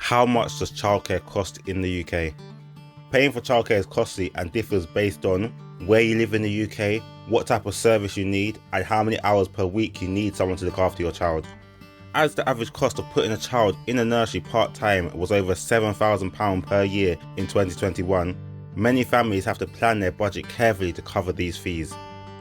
How much does childcare cost in the UK? Paying for childcare is costly and differs based on where you live in the UK, what type of service you need, and how many hours per week you need someone to look after your child. As the average cost of putting a child in a nursery part-time was over £7,000 per year in 2021, many families have to plan their budget carefully to cover these fees.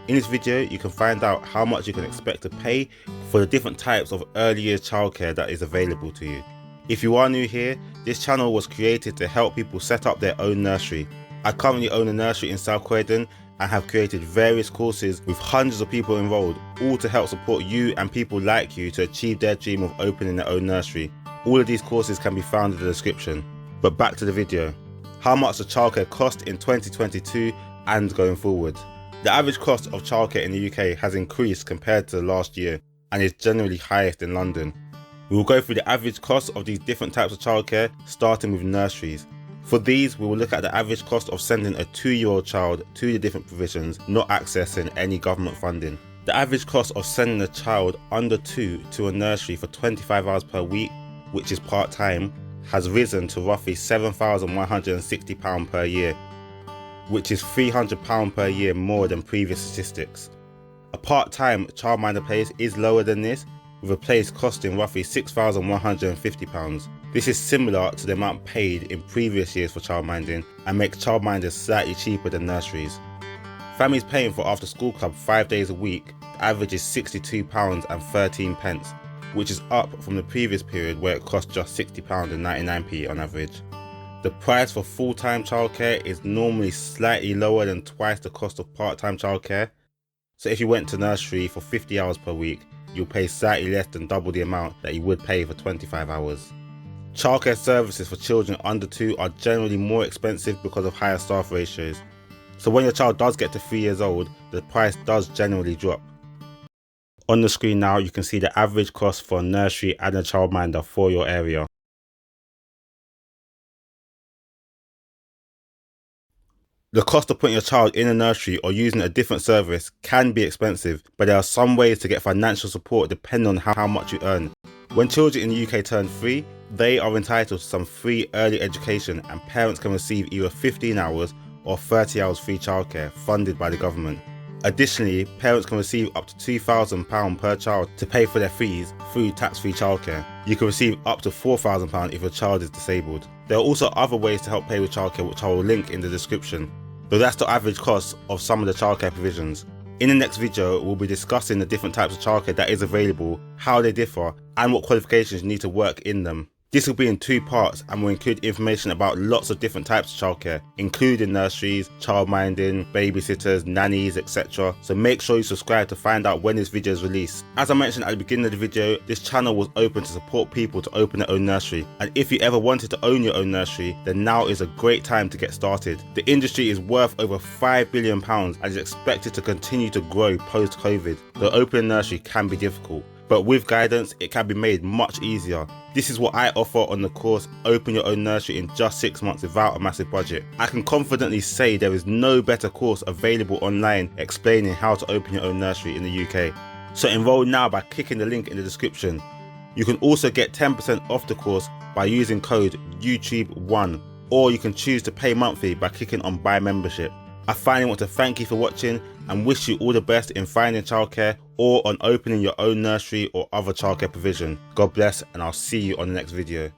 In this video, you can find out how much you can expect to pay for the different types of early years childcare that is available to you. If you are new here, this channel was created to help people set up their own nursery. I currently own a nursery in South Croydon and have created various courses with hundreds of people enrolled, all to help support you and people like you to achieve their dream of opening their own nursery. All of these courses can be found in the description. But back to the video. How much does childcare cost in 2022 and going forward? The average cost of childcare in the UK has increased compared to last year and is generally highest in London. We will go through the average cost of these different types of childcare, starting with nurseries. For these, we will look at the average cost of sending a 2-year-old child to the different provisions, not accessing any government funding. The average cost of sending a child under 2 to a nursery for 25 hours per week, which is part-time, has risen to roughly £7,160 per year, which is £300 per year more than previous statistics. A part-time childminder place is lower than this, with a place costing roughly £6,150. This is similar to the amount paid in previous years for childminding and makes childminders slightly cheaper than nurseries. Families paying for after school club 5 days a week, the average is £62.13, which is up from the previous period where it cost just £60.99 on average. The price for full-time childcare is normally slightly lower than twice the cost of part-time childcare. So if you went to nursery for 50 hours per week, you'll pay slightly less than double the amount that you would pay for 25 hours. Childcare services for children under 2 are generally more expensive because of higher staff ratios. So when your child does get to 3 years old, the price does generally drop. On the screen now, you can see the average cost for a nursery and a childminder for your area. The cost of putting your child in a nursery or using a different service can be expensive, but there are some ways to get financial support depending on how much you earn. When children in the UK turn 3, they are entitled to some free early education and parents can receive either 15 hours or 30 hours free childcare funded by the government. Additionally, parents can receive up to £2,000 per child to pay for their fees through tax-free childcare. You can receive up to £4,000 if your child is disabled. There are also other ways to help pay with childcare which I will link in the description. But that's the average cost of some of the childcare provisions. In the next video, we'll be discussing the different types of childcare that is available, how they differ, and what qualifications you need to work in them. This will be in 2 parts and will include information about lots of different types of childcare, including nurseries, childminding, babysitters, nannies, etc. So make sure you subscribe to find out when this video is released. As I mentioned at the beginning of the video, this channel was open to support people to open their own nursery. And if you ever wanted to own your own nursery, then now is a great time to get started. The industry is worth over £5 billion and is expected to continue to grow post-COVID. Though opening a nursery can be difficult, but with guidance, it can be made much easier. This is what I offer on the course Open Your Own Nursery in just 6 months without a massive budget. I can confidently say there is no better course available online explaining how to open your own nursery in the UK. So enroll now by clicking the link in the description. You can also get 10% off the course by using code YouTube1, or you can choose to pay monthly by clicking on Buy Membership. I finally want to thank you for watching and wish you all the best in finding childcare or on opening your own nursery or other childcare provision. God bless, and I'll see you on the next video.